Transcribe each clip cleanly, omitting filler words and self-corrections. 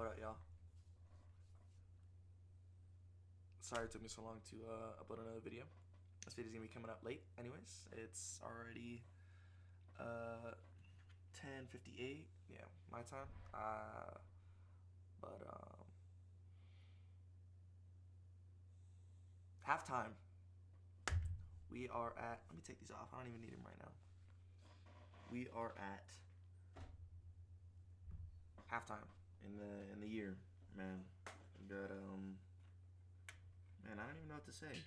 What up, y'all? Sorry it took me so long to upload another video. This video's gonna be coming up late. Anyways, it's already 10:58. Yeah, my time. But halftime. We are at. Let me take these off. I don't even need them right now. We are at halftime in the year, man. We got man, I don't even know what to say.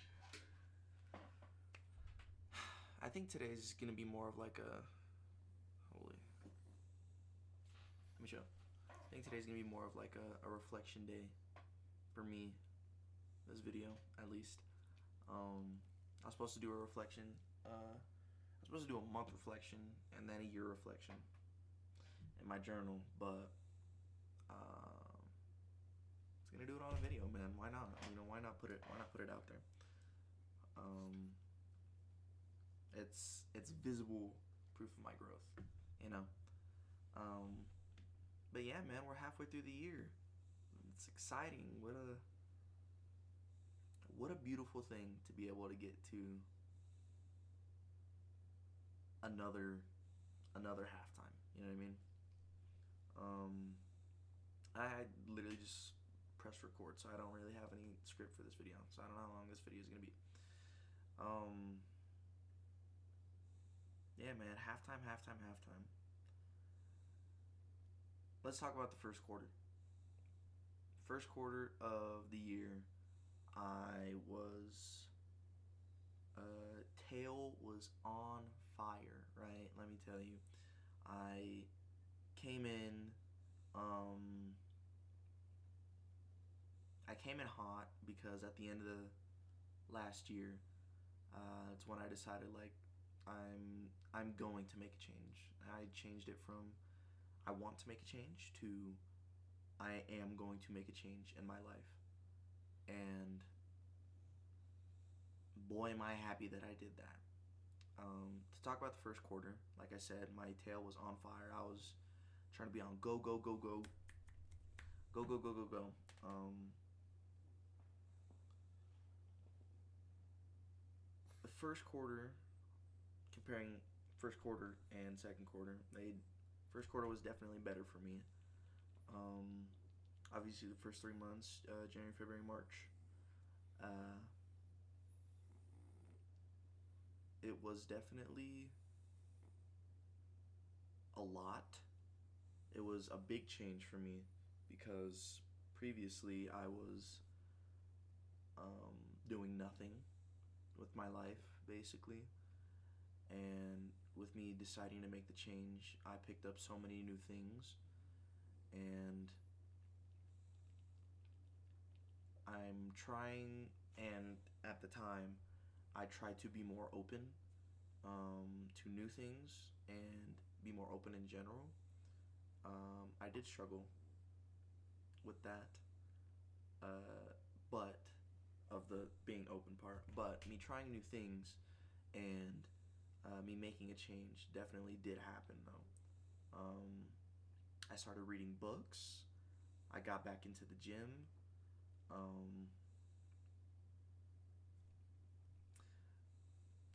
I think today's gonna be more of like a holy. Let me show. I think today's gonna be more of like a reflection day for me. This video, at least. I was supposed to do a reflection. I was supposed to do a month reflection and then a year reflection in my journal, but it's gonna do it on a video, man. Why not? You know, why not put it out there? It's visible proof of my growth, you know. But yeah, man, we're halfway through the year. It's exciting. What a beautiful thing to be able to get to another halftime. You know what I mean? I literally just pressed record, so I don't really have any script for this video. So I don't know how long this video is gonna be. Yeah, man, halftime. Let's talk about the first quarter. First quarter of the year, tail was on fire, right? Let me tell you. I came in hot because at the end of the last year, it's when I decided like I'm going to make a change. I changed it from I want to make a change to I am going to make a change in my life. And boy, am I happy that I did that. To talk about the first quarter, like I said, my tail was on fire. I was trying to be on go. The first quarter, comparing first quarter and second quarter, first quarter was definitely better for me. Obviously, the first 3 months, January, February, March, it was definitely a lot. It was a big change for me because previously I was doing nothing with my life, basically. And with me deciding to make the change, I picked up so many new things. And I'm trying, and at the time, I tried to be more open to new things and be more open in general. I did struggle with that, but of the being open part. But me trying new things and me making a change definitely did happen, though. I started reading books. I got back into the gym.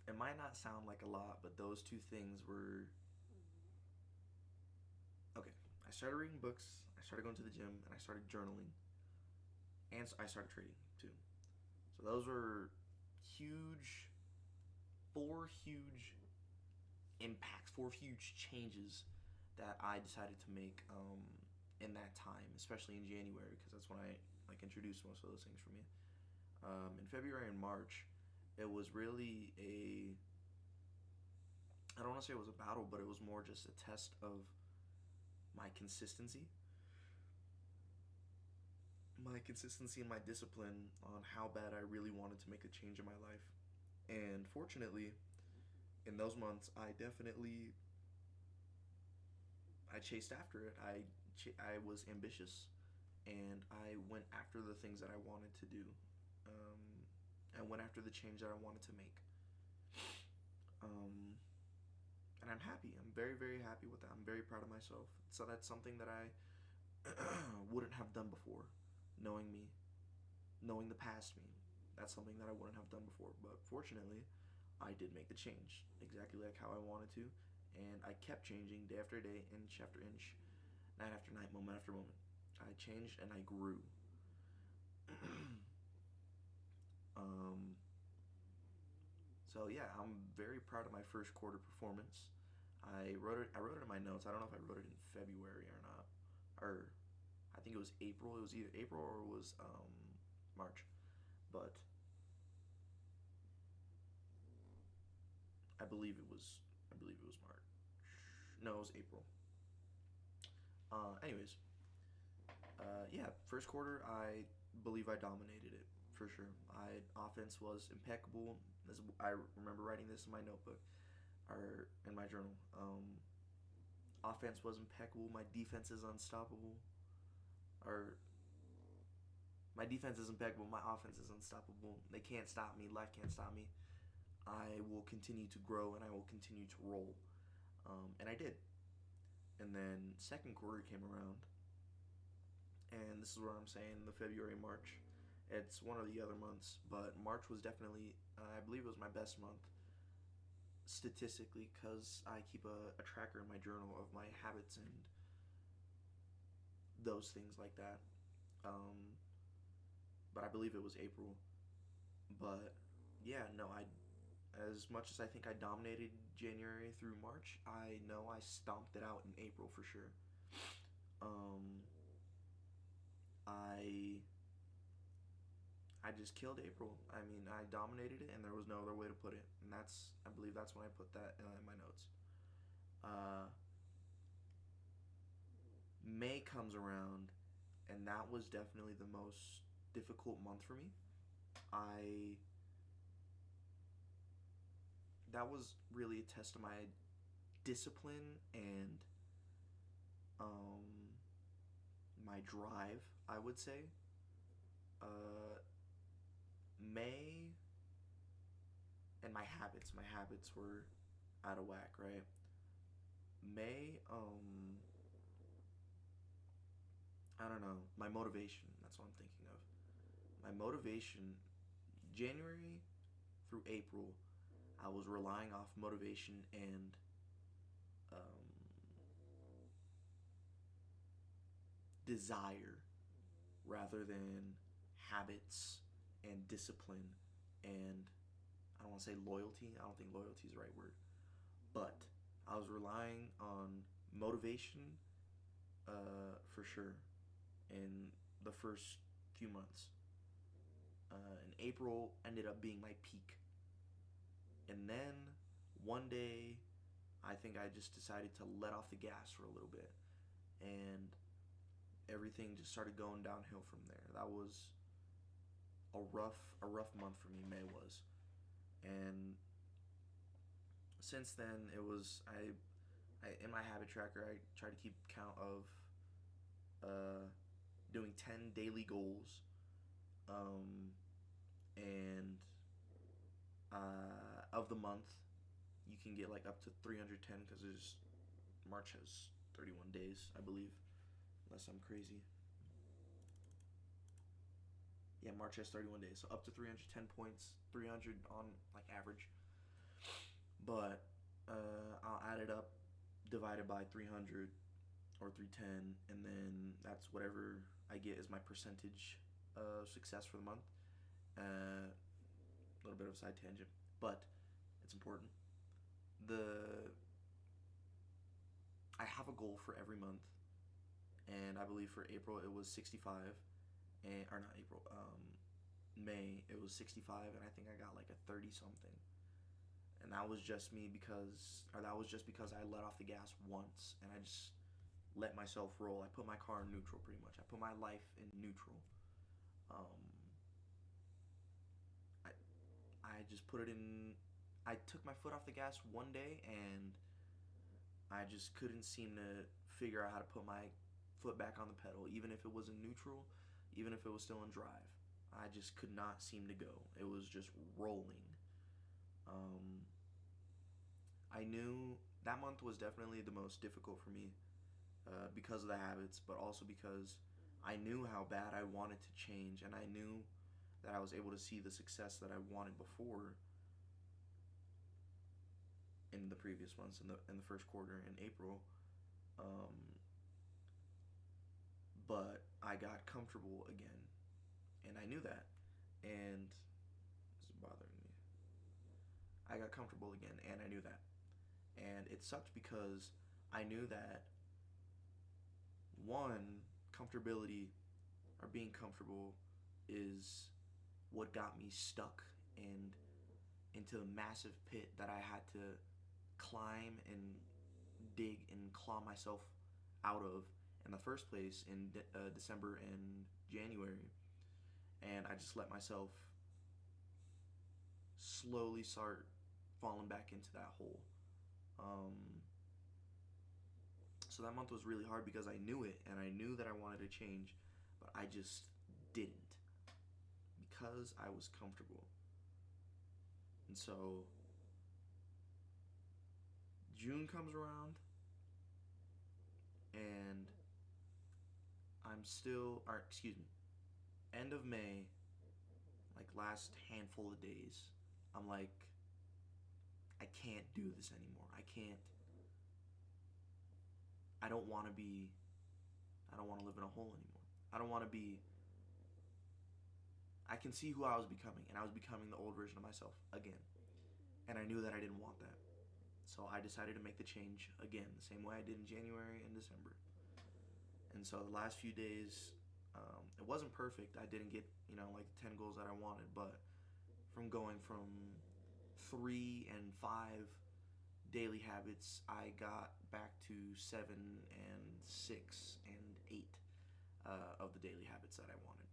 It might not sound like a lot, but those two things were okay. I started reading books, I started going to the gym, and I started journaling, and I started trading too. So those were four huge impacts, four huge changes that I decided to make in that time, especially in January, because that's when I introduced most of those things for me. In February and March, it was really I don't want to say it was a battle, but it was more just a test of my consistency and my discipline on how bad I really wanted to make a change in my life. And fortunately, in those months, I chased after it. I was ambitious, and I went after the things that I wanted to do. I went after the change that I wanted to make. And I'm happy. I'm very, very happy with that. I'm very proud of myself. So that's something that I wouldn't have done before, knowing me, knowing the past me. That's something that I wouldn't have done before. But fortunately, I did make the change exactly like how I wanted to, and I kept changing day after day, inch after inch, night after night, moment after moment. I changed and I grew. um, so yeah, I'm very proud of my first quarter performance. I wrote it. I wrote it in my notes. I don't know if I wrote it in February or not, or I think it was April. It was either April or it was March, but I believe it was. I believe it was March. No, it was April. Anyways, yeah, first quarter I believe I dominated it for sure. I offense was impeccable. I remember writing this in my notebook or in my journal. Offense was impeccable. My defense is unstoppable. Or my defense is impeccable. My offense is unstoppable. They can't stop me. Life can't stop me. I will continue to grow and I will continue to roll. And I did. And then second quarter came around, and this is what I'm saying: the February, March. It's one of the other months, but March was definitely, I believe it was my best month statistically because I keep a tracker in my journal of my habits and those things like that. Um, but I believe it was April. But yeah, no, I as much as I think I dominated January through March, I know I stomped it out in April for sure. Um, I I just killed April. I mean, I dominated it, and there was no other way to put it. And I believe that's when I put that in my notes. Uh, May comes around, and that was definitely the most difficult month for me. I That was really a test of my discipline and um, my drive. I would say. Uh, May and my habits. My habits were out of whack, right? May, I don't know. My motivation. That's what I'm thinking of. My motivation, January through April, I was relying off motivation and um, desire rather than habits and discipline and I don't want to say loyalty. I don't think loyalty is the right word. But I was relying on motivation for sure in the first few months. And April ended up being my peak. And then one day, I think I just decided to let off the gas for a little bit. And everything just started going downhill from there. That was a rough month for me. May was, and since then it was I in my habit tracker I try to keep count of uh, doing 10 daily goals, um, and of the month you can get like up to 310 because there's March has 31 days I believe, unless I'm crazy. Yeah, March has 31 days, so up to 310 points, 300 on like average. But I'll add it up, divided by 300 or 310, and then that's whatever I get as my percentage of success for the month. A little bit of a side tangent, but it's important. The I have a goal for every month, and I believe for April it was 65, and or not April, May it was 65, and I think I got like a 30 something, and that was just me because, or that was just because I let off the gas once, and I just let myself roll. I put my car in neutral pretty much. I put my life in neutral. Um, I I just put it in. I took my foot off the gas one day, and I just couldn't seem to figure out how to put my foot back on the pedal, even if it was in neutral, even if it was still in drive. I just could not seem to go. It was just rolling. I knew that month was definitely the most difficult for me, because of the habits, but also because I knew how bad I wanted to change, and I knew that I was able to see the success that I wanted before in the previous months, in the first quarter in April. Um, but I got comfortable again, and I knew that, and this is bothering me. I got comfortable again, and I knew that, and it sucked because I knew that one, comfortability or being comfortable is what got me stuck and into a massive pit that I had to climb and dig and claw myself out of in the first place in December and January. And I just let myself slowly start falling back into that hole. Um, so that month was really hard because I knew it and I knew that I wanted to change, but I just didn't because I was comfortable. And so June comes around and I'm still, or excuse me, end of May, like last handful of days, I'm like, I can't do this anymore. I don't want to be, I don't want to live in a hole anymore. I don't want to be, I can see who I was becoming, and I was becoming the old version of myself again. And I knew that I didn't want that. So I decided to make the change again, the same way I did in January and December. And so the last few days, it wasn't perfect. I didn't get, like the 10 goals that I wanted, but from going from 3 and 5 daily habits, I got back to 7 and 6 and 8 of the daily habits that I wanted.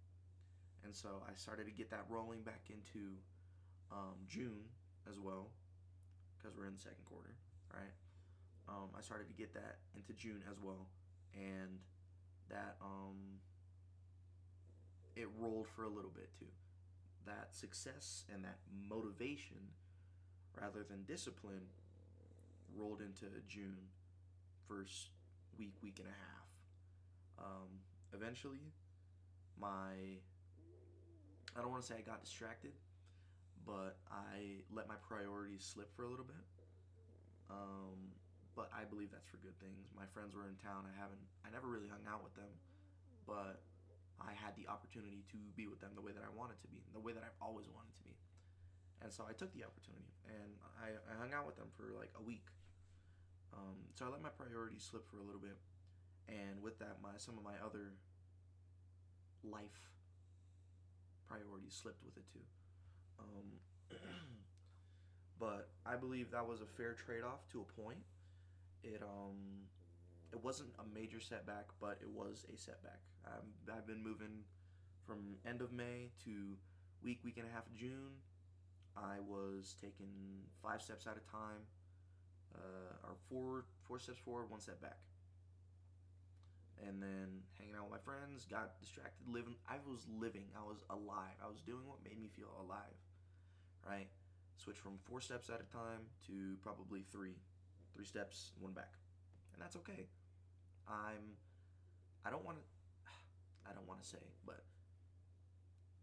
And so I started to get that rolling back into June as well, because we're in the second quarter, right? I started to get that into June as well, and that it rolled for a little bit too. That success and that motivation, rather than discipline, rolled into June, first week and a half. Eventually, I don't want to say I got distracted, but I let my priorities slip for a little bit. But I believe that's for good things. My friends were in town. I never really hung out with them, but I had the opportunity to be with them the way that I wanted to be, the way that I've always wanted to be. And so I took the opportunity, and I hung out with them for like a week. So I let my priorities slip for a little bit, and with that, some of my other life priorities slipped with it too. But I believe that was a fair trade-off to a point. It wasn't a major setback, but it was a setback. I've been moving from end of May to week and a half of June. I was taking 5 steps at a time, or four steps forward, 1 step back. And then hanging out with my friends, got distracted, living. I was alive. I was doing what made me feel alive, right? Switch from 4 steps at a time to probably 3 steps, 1 back, and that's okay. I don't want to, I don't want to say, but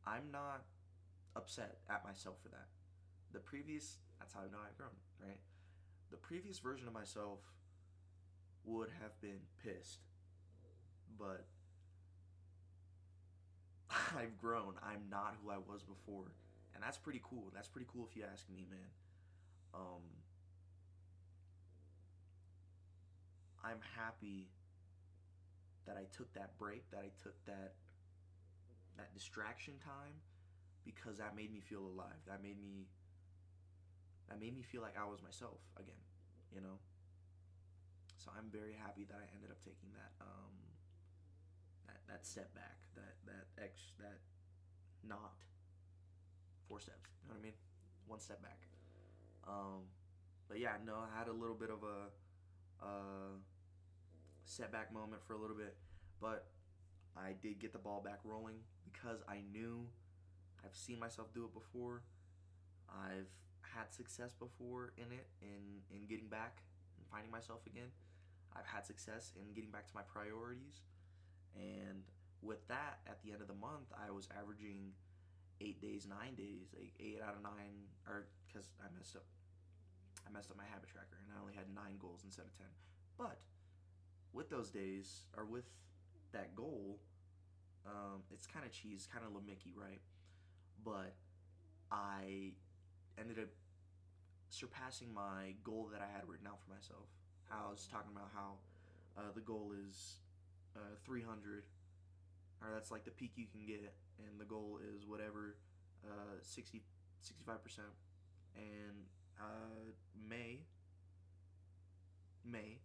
I'm not upset at myself for that. That's how I know I've grown, right? The previous version of myself would have been pissed, but I've grown. I'm not who I was before, and that's pretty cool. That's pretty cool if you ask me, man. I'm happy that I took that break, that I took that distraction time, because that made me feel alive. That made me feel like I was myself again, you know? So I'm very happy that I ended up taking that that step back, that not 4 steps. You know what I mean? 1 step back. But yeah, no, I had a little bit of a setback moment for a little bit, but I did get the ball back rolling because I knew I've seen myself do it before. I've had success before in it, in getting back and finding myself again. I've had success in getting back to my priorities, and with that, at the end of the month, I was averaging 8 days, 9 days, like 8 out of 9, or because I messed up my habit tracker, and I only had 9 goals instead of 10. But with those days, or with that goal, it's kind of cheese, kind of lamicki, right? But I ended up surpassing my goal that I had written out for myself. How I was talking about how the goal is 300, or that's like the peak you can get, and the goal is whatever, 65%. And May, May,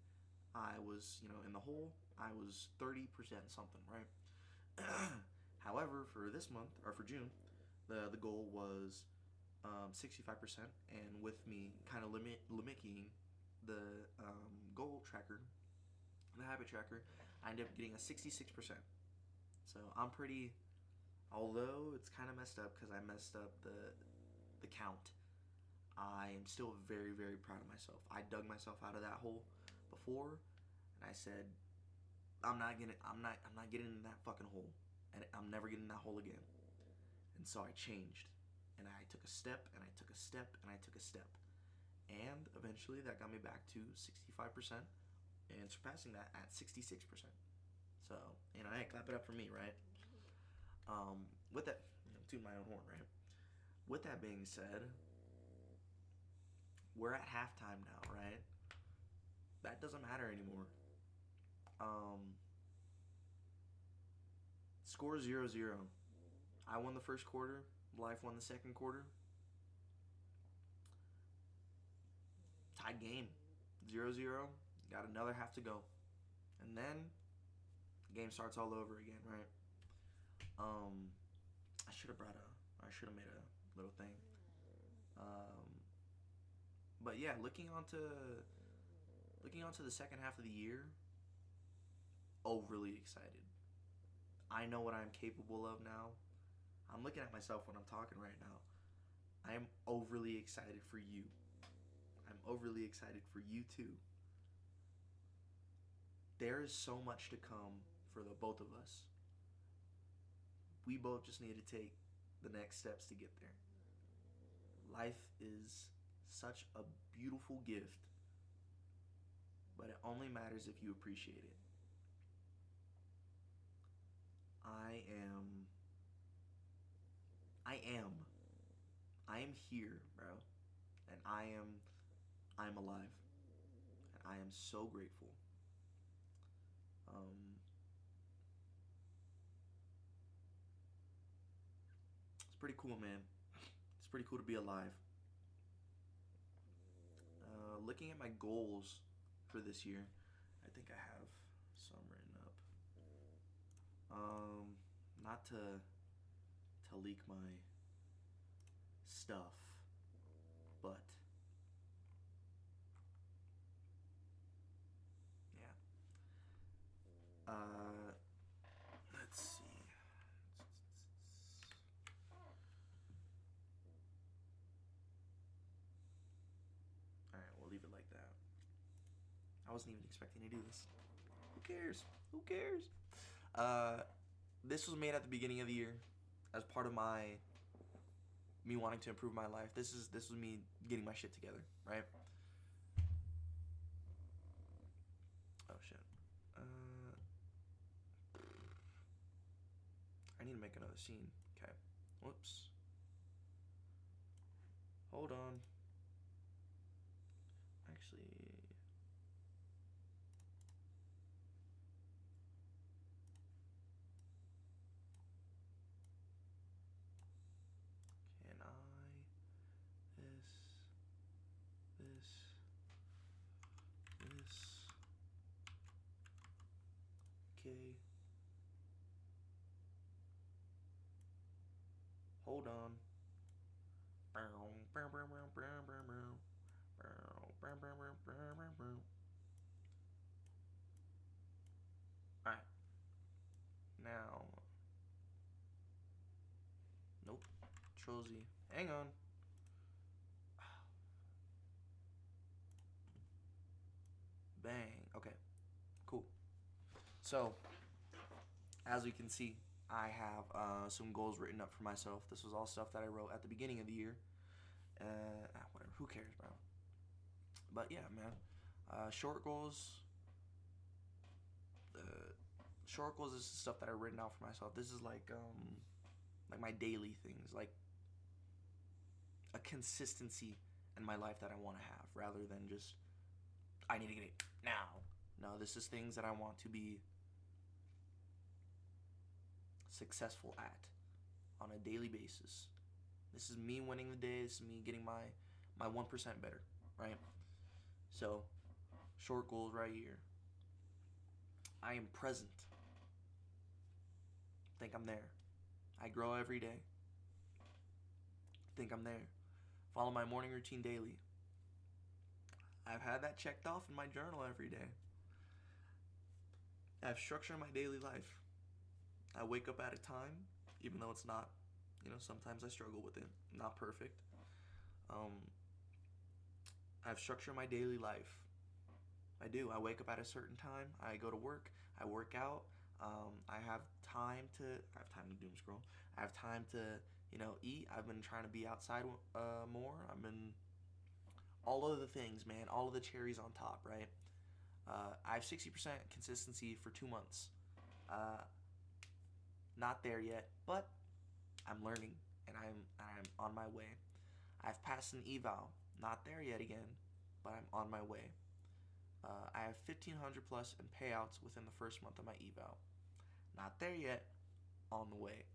I was, in the hole. I was 30% something, right? However, for this month, or for June, the goal was 65%, and with me kind of limicking the goal tracker, the habit tracker, I ended up getting a 66%. So I'm pretty, although it's kind of messed up because I messed up the count. I am still very, very proud of myself. I dug myself out of that hole before, and I said, I'm not getting in that fucking hole, and I'm never getting in that hole again. And so I changed, and I took a step, and I took a step, and I took a step, and eventually that got me back to 65%, and surpassing that at 66%. So, hey, clap it up for me, right? With that, toot my own horn, right? With that being said, we're at halftime now, right? That doesn't matter anymore. Score 0-0. I won the first quarter. Life won the second quarter. Tied game. 0-0. Got another half to go. And then the game starts all over again, right? I should have made a little thing. But yeah, looking onto the second half of the year, overly excited. I know what I'm capable of now. I'm looking at myself when I'm talking right now. I am overly excited for you. I'm overly excited for you too. There is so much to come for the both of us. We both just need to take the next steps to get there. Life is such a beautiful gift, but it only matters if you appreciate it. I am here, bro, and I'm alive, and I am so grateful. It's pretty cool, man. It's pretty cool to be alive. Looking at my goals for this year, I think I have some written up. Not to leak my stuff, but yeah. Let's see. All right, we'll leave it like that. I wasn't even expecting to do this. Who cares? Who cares? This was made at the beginning of the year as part of me wanting to improve my life. This was me getting my shit together, right? Oh shit. I need to make another scene. Okay. Whoops. Hold on. Actually, can I this okay. Hold on. Alright. Now. Nope. Control Z. Hang on. Bang. Okay. So, as we can see, I have some goals written up for myself. This was all stuff that I wrote at the beginning of the year. Whatever, who cares, bro? But yeah, man. Short goals. Short goals is stuff that I've written out for myself. This is like my daily things, like a consistency in my life that I want to have, rather than just I need to get it now. No, this is things that I want to be successful at on a daily basis. This is me winning the day. This is me getting my 1% better, right? So, short goals right here. I am present. Think I'm there. I grow every day. Think I'm there. Follow my morning routine daily. I've had that checked off in my journal every day. I have structure in my daily life. I wake up at a time, even though it's not, sometimes I struggle with it. Not perfect. I have structure in my daily life. I do. I wake up at a certain time. I go to work. I work out. I have time to doom scroll. I have time to, eat. I've been trying to be outside more. I've been all of the things, man. All of the cherries on top, right? I have 60% consistency for 2 months. Not there yet, but I'm learning and I'm on my way. I've passed an eval. Not there yet again, but I'm on my way. I have 1,500 plus in payouts within the first month of my eval. Not there yet, on the way.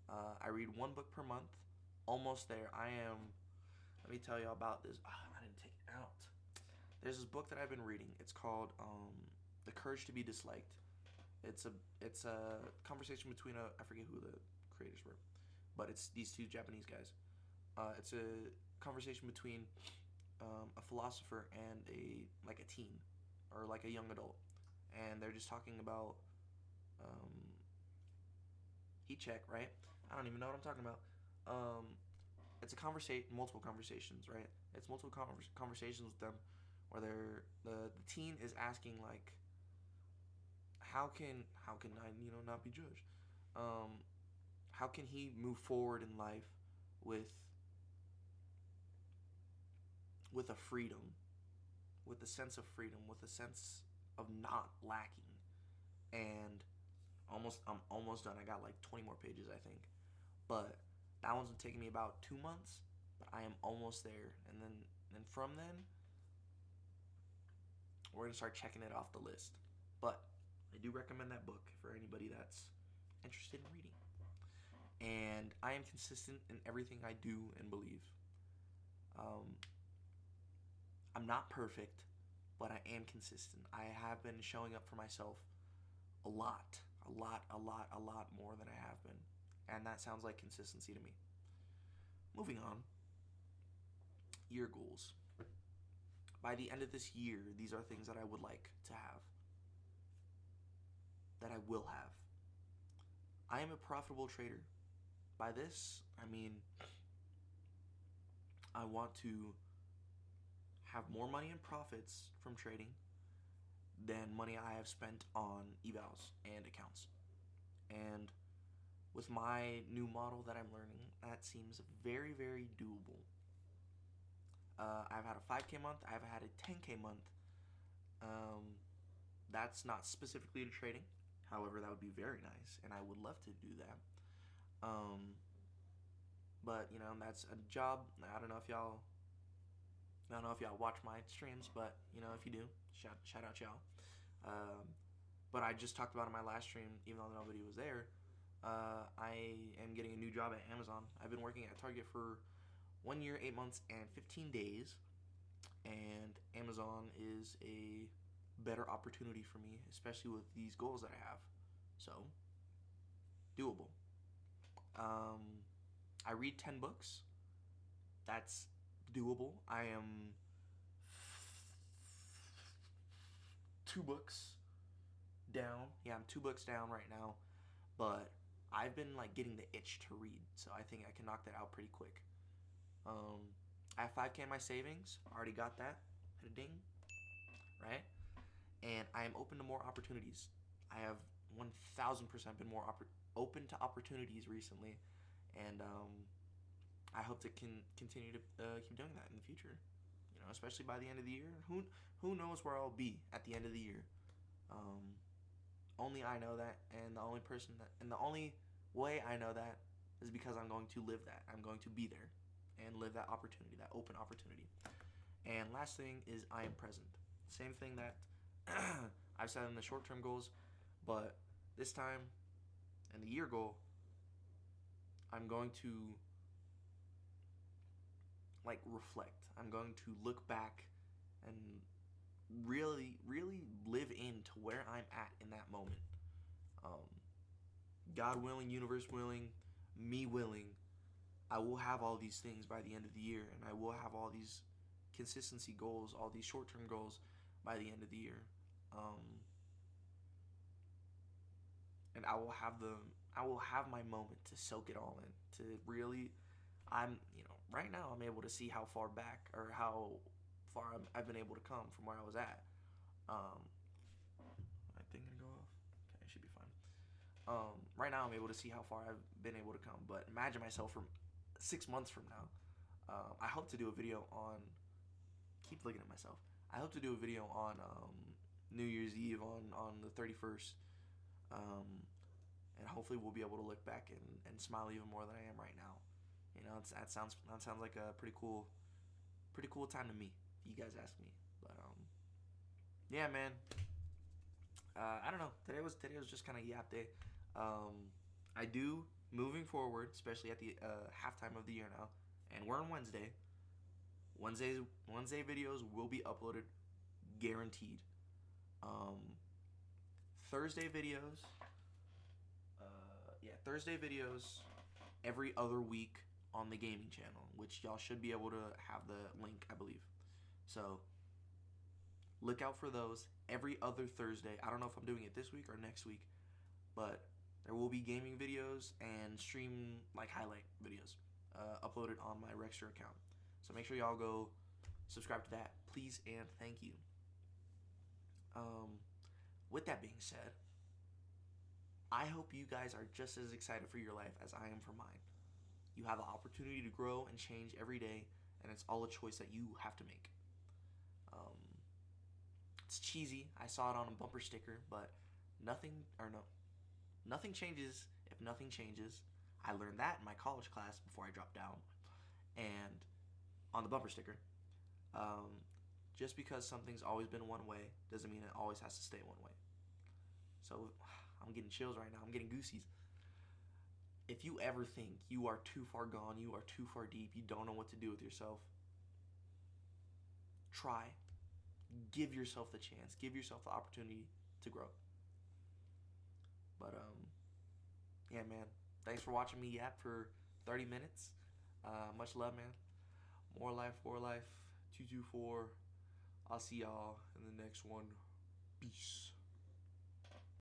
I read 1 book per month. Almost there. I am. Let me tell you about this. I didn't take it out. There's this book that I've been reading. It's called The Courage to Be Disliked. It's a conversation between I forget who the creators were, but it's these two Japanese guys. It's a conversation between a philosopher and a teen or like a young adult, and they're just talking about heat check, right? I don't even know what I'm talking about. It's a multiple conversations, right? It's multiple conversations with them where the teen is asking like, how can I not be judged? How can he move forward in life with a freedom, with a sense of freedom, with a sense of not lacking? And I'm almost done. I got like 20 more pages, I think. But that one's taking me about 2 months, but I am almost there. And from then, we're gonna start checking it off the list. But I do recommend that book for anybody that's interested in reading. And I am consistent in everything I do and believe. I'm not perfect, but I am consistent. I have been showing up for myself a lot more than I have been. And that sounds like consistency to me. Moving on. Year goals. By the end of this year, these are things that I would like to have. That I will have. I am a profitable trader. By this, I mean I want to have more money in profits from trading than money I have spent on evals and accounts. And with my new model that I'm learning, that seems very, very doable. I've had a 5K month. I've had a 10K month. That's not specifically to trading. However, that would be very nice, and I would love to do that. But that's a job. I don't know if y'all watch my streams, but if you do, shout out y'all. But I just talked about in my last stream, even though nobody was there. I am getting a new job at Amazon. I've been working at Target for 1 year, 8 months, and 15 days. And Amazon is a better opportunity for me, especially with these goals that I have. So, doable. I read 10 books. That's doable. I am 2 books down. Yeah, I'm 2 books down right now. But I've been getting the itch to read, so I think I can knock that out pretty quick. I have 5K in my savings. Already got that. Hit a ding. Right? And I am open to more opportunities. I have 1,000% been more open to opportunities recently, and I hope to continue to keep doing that in the future. You know, especially by the end of the year. Who knows where I'll be at the end of the year? Um, Only I know that, and the only way I know that is because I'm going to live that. I'm going to be there and live that opportunity, that open opportunity. And last thing is I am present. Same thing that I've said in the short term goals, but this time in the year goal, I'm going to like reflect. I'm going to look back and really, really live into where I'm at in that moment. Um, God willing, universe willing, me willing, I will have all these things by the end of the year, and I will have all these consistency goals, all these short term goals by the end of the year. Um, and I will have my moment to soak it all in, to really, right now I'm able to see how far back or how far I've been able to come from where I was at. Um, I think gonna go off. Okay, it should be fine. Right now I'm able to see how far I've been able to come, but imagine myself from 6 months from now. I hope to do a video on. Keep looking at myself. I hope to do a video on New Year's Eve on the 31st, um, and hopefully we'll be able to look back and smile even more than I am right now. You know, that sounds like a pretty cool time to me. If you guys ask me, but yeah, man. I don't know. Today was just kind of yap day. I do moving forward, especially at the halftime of the year now, and we're on Wednesday. Wednesday videos will be uploaded, guaranteed. Um, Thursday videos, Thursday videos every other week on the gaming channel, which y'all should be able to have the link, I believe. So look out for those every other Thursday. I don't know if I'm doing it this week or next week, but there will be gaming videos and stream like highlight videos uploaded on my Rexter account. So make sure y'all go subscribe to that, please and thank you. With that being said, I hope you guys are just as excited for your life as I am for mine. You have the opportunity to grow and change every day, and it's all a choice that you have to make. Um, it's cheesy. I saw it on a bumper sticker, but nothing changes if nothing changes. I learned that in my college class before I dropped out. And on the bumper sticker, um, just because something's always been one way doesn't mean it always has to stay one way. So I'm getting chills right now. I'm getting goosies. If you ever think you are too far gone, you are too far deep, you don't know what to do with yourself, try. Give yourself the chance. Give yourself the opportunity to grow. But yeah, man. Thanks for watching me yap for 30 minutes. Much love, man. More life, for life. 224. I'll see y'all in the next one. Peace.